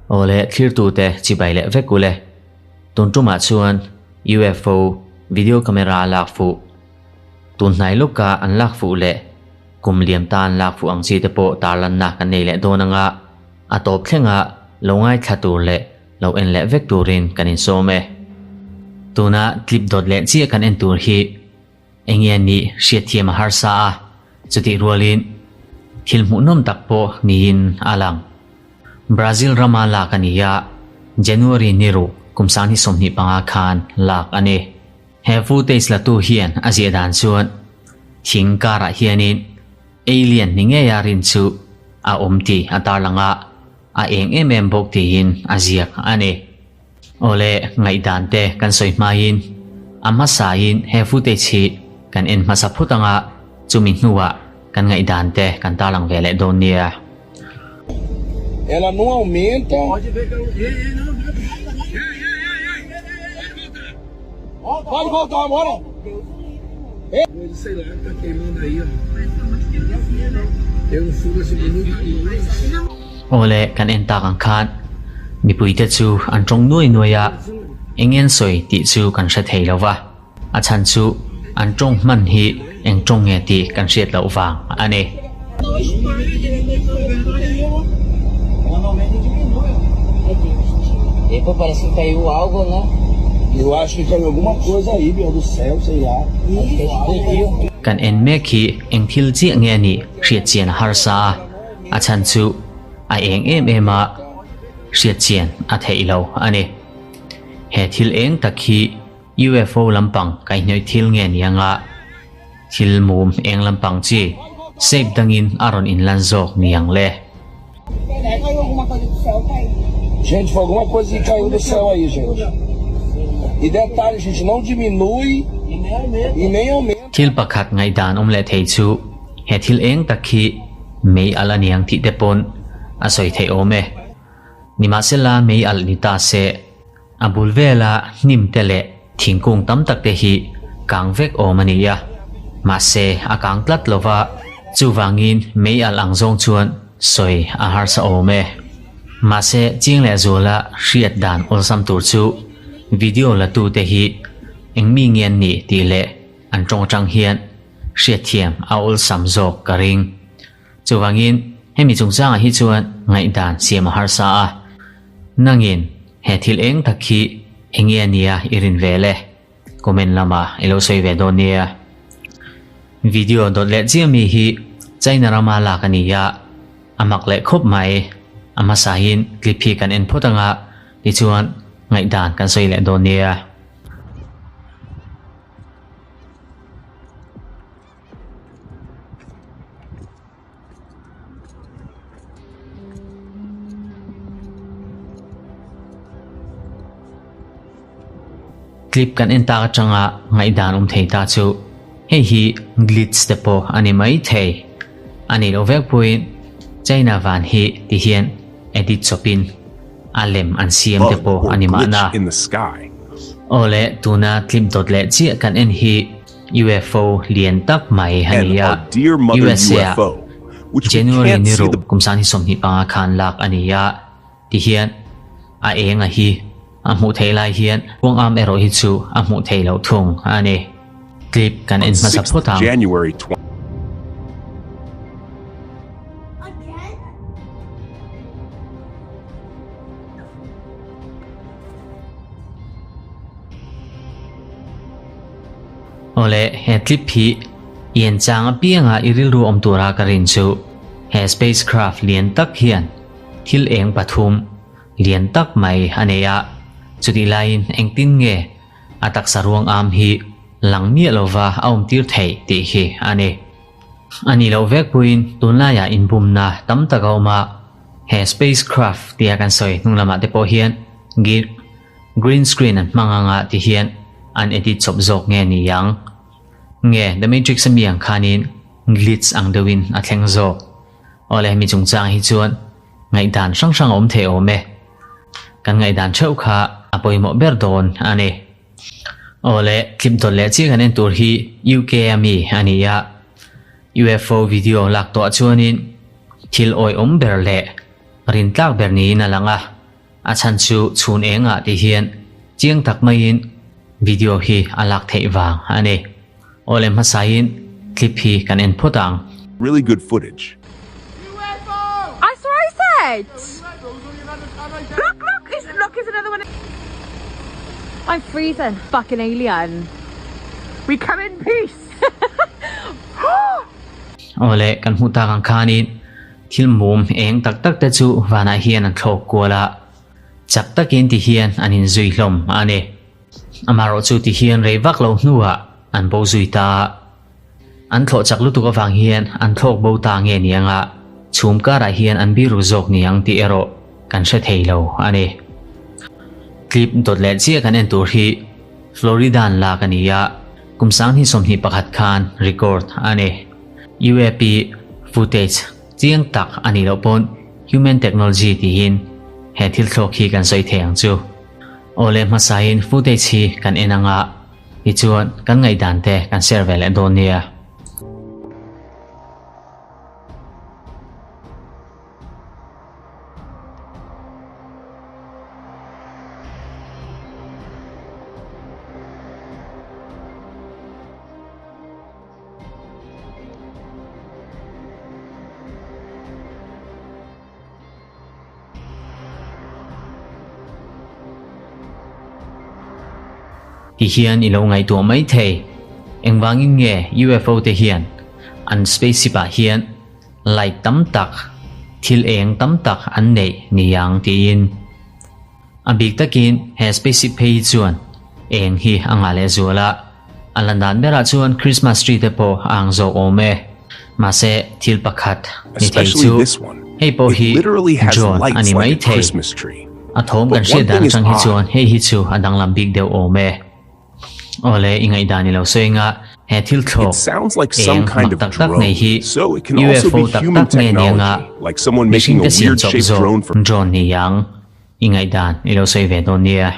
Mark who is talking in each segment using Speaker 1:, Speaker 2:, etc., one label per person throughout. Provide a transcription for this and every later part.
Speaker 1: ole clear tu te chi bai le ve kule tun tu ma chuan UFO video camera lak fu tun hnai luka an lak fu le kum liam tan lak fu ang chi te po tarlan na kan nei le donanga atop thlenga longai thatur le lo en le vek turin kanin some tuna clip dot le chi kan en tur hi engian ni hriat thiam har sa a chuti rualin thilmu nom takpo niin alang Brazil rama lak ania January niru kumsan hi somni panga khan lak ane he footage la tu hian azia dan chuan thingkara hianin alien ninge yarin chu a omti atarlanga a em bok ti hin aziak ane ole ngai dan te kan soi main ama sain he footage hi kan en masa phutanga chumi hnuwa kan ngai dan te kan talang vele donia
Speaker 2: ela não aumenta.
Speaker 3: Pode ver que eu...
Speaker 2: Pode voltar agora.
Speaker 3: Sei lá, tá queimando aí, ó. Eu não fugo esse minuto com luz.
Speaker 1: ole kan en ta kan khan mi puite chu an tong noi noya engen soi ti chu kan hre thei lova a chan chu an tong man hi eng tong nge ti kan hriat lo wang ane
Speaker 4: Epa, parece que caiu algo, né?
Speaker 2: Eu acho que caiu alguma coisa aí, meu do céu, sei lá.
Speaker 1: kan en me khi eng thil chi nge ni hriat chian har sa a chan chu a eng ema hriat chian a thei lo ane he thil eng takhi UFO lampang kai noi thil nge nianga thil mum eng lampang chi save dangin aron in lan zok niang le
Speaker 5: Caiu alguma coisa do céu, caiu.
Speaker 2: Gente, foi alguma coisa que caiu do céu aí, gente. E detalhe, gente, não diminui e nem aumenta.
Speaker 1: thil pakhat ngai dan le thei chu he thil eng takhi mei ala niang thi te pon a soi thei ome nima sela mei al ni ta se abul vela nim tele thingkung tam tak te hi kang vek omania ma se akang tlat lova chuwangin mei al ang zong chuan soi a har sa ome ma se ching le zola hriat dan ol sam tur chu video la tu te hi engmi ngian ni ti le an tong tang hian hriat thiam a ol sam zo karing chuwangin hemi chungchang a hi chuan ngai dan siam har sa a nangin he thil eng takhi engiania irin vele comment lama elo soi ve donia video dot le chiami hi chaina rama la kania amak le khop mai ama sahin clip hi kan en photanga ti chuan ngai dan kan soi le donia clip kan en ta changa ngai dan thei ta chu hei hi glitch te po ani mai thei ani lo vek point China van hi ti hian edit chopin alem an siam te po ani ma na
Speaker 6: in the sky.
Speaker 1: ole tuna clip dot le chi kan en hi UFO lien tak mai
Speaker 6: And
Speaker 1: hania
Speaker 6: our dear mother
Speaker 1: USA
Speaker 6: UFO, which we
Speaker 1: January
Speaker 6: can't
Speaker 1: ni
Speaker 6: see
Speaker 1: ro
Speaker 6: the
Speaker 1: kumsan hi somni panga khan lak ania ti hian a eng a hi a mu thei lai hian wang am ero hi chu a mu thei lo thung ani clip kan en ma
Speaker 6: 6th
Speaker 1: sapotang
Speaker 6: January 20.
Speaker 1: ole he clip hi yen chang pianga iril ru om tura karin chu he spacecraft lien tak hian thil eng pathum lien tak mai aneya chuti lain engtin nge atak saruang am hi langmi lova aum tir thei ti hi ani lo vek puin tunla ya inbum na tam takauma he spacecraft tia kan soi nunglama te po hian green screen an manganga ti hian an edit chop zok nge ni yang nge the matrix miang khanin glitch ang dewin a thleng zo ole mi chungchang hi chuan ngai dan sang om the ome kan ngai dan theu kha apoimo berdon ani ole clip dot le chi kan en tur hi UK ami ania UFO video lak to chuanin thil oi ber le rin tlak ber ni na langa a chan chu chhun enga ti hian chiang tak mai in video hi alak thei wang ani ole masain clip hi kan en photang
Speaker 6: Really good footage.
Speaker 5: That's what I said. Look, it's another one. I'm freezing. Fucking alien. We come in peace.
Speaker 1: ole kan hmuta kan khanin thil mum eng tak tak te chu wana hian an thlok kuala chak takin ti hian anin zui hlom ani amaro chu ti hian reivak lo hnuwa an bo zui ta an thlo chak lu tu ka wang hian an thlok bo ta nge nianga chhum ka ra hian an biru zok niang ti ero kan hre thei lo ani clip dot le chi kan en tur hi Florida an la kania kumsang hi som hi pakhat khan record ani UAP footage chiang tak ani lo pon human technology ti hin he thil thlok hi kan soi theng chu ole masain footage hi kan enanga hi chuan kan ngai dan te kan share vel don nia hi hian ilo ngai tu mai thei engwangin nge UFO te hian an spaceship a hian light tam tak thil eng tam tak an nei niyang tin abik takin he spaceship pei chuan eng hi angale zuala alandan bera chuan Christmas tree te po ang zo ome mase thil pakhat ni thei
Speaker 6: Especially
Speaker 1: chu
Speaker 6: this one.
Speaker 1: hei po
Speaker 6: It
Speaker 1: hi
Speaker 6: literally has
Speaker 1: John
Speaker 6: lights
Speaker 1: ani mai
Speaker 6: like a
Speaker 1: thei
Speaker 6: Christmas tree.
Speaker 1: athom
Speaker 6: But
Speaker 1: kan she
Speaker 6: one
Speaker 1: dan
Speaker 6: thing is
Speaker 1: chang hi
Speaker 6: odd.
Speaker 1: chuan hei hi chu adang lambik deu ome ole ingai dani lo soinga he thil thok
Speaker 6: It sounds like some kind of
Speaker 1: tak tak nei hi
Speaker 6: drone, so it can also
Speaker 1: UFO
Speaker 6: be
Speaker 1: tak
Speaker 6: human
Speaker 1: tak nei nianga
Speaker 6: technology, like someone making a weird-shaped drone for...
Speaker 1: drone ni yang ingai dan ilo soi ve don nia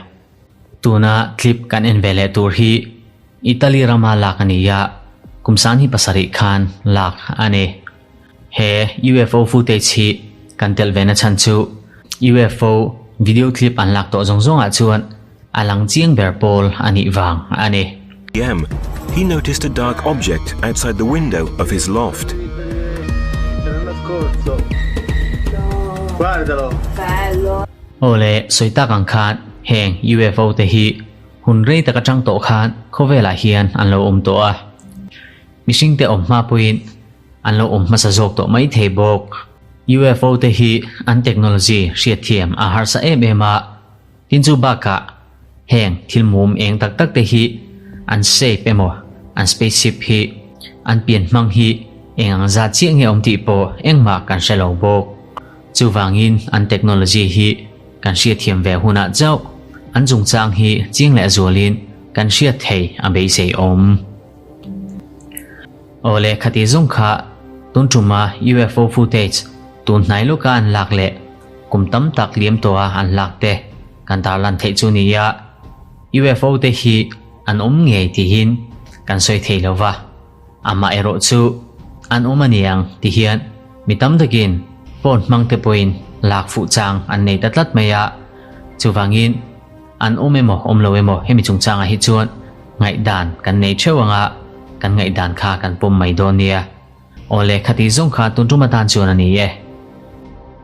Speaker 1: tuna clip kan en vele tur hi Italy rama lakania kumsan hi pasari khan lak ane he UFO footage hi kan tel vena chan chu UFO video clip an lak to zong zong a chuan alang chiang ber pol ani wang ane
Speaker 7: p.m., he noticed a dark object outside the window of his loft.
Speaker 1: ole soita kang khan heng UFO te hi hun rei ta ka chang to khan khovela hian an lo to a mishing te ma puin an lo ma sa jok to mai thei bok UFO te hi an technology ria thiam a har sa ema tin chu ba ka heng thil mum eng tak tak te hi an shape emo an spaceship hi an pian mang hi eng ang za chiang nge ti po eng ma kan shelo bok chu wangin an technology hi kan ria thiam ve huna chau an jung chang hi chiang le zualin kan ria thei a be sei ole khati zung kha tun tuma UFO footage tun nai lo kan lak le kum tam tak liam to an lak te kan tar lan thei chu ni ya UFO te hi an nge ti hin kan soi thei lova ama ero chu an maniang ti hian mitam takin pon mang te poin lak fu chang an nei tatlat maya chuwangin an emo omloemo hemi chung changa hi chuan ngai dan kan nei thewanga kan ngai dan kha kan pom mai don nia ole khati zong kha tun tuma tan chuan ani ye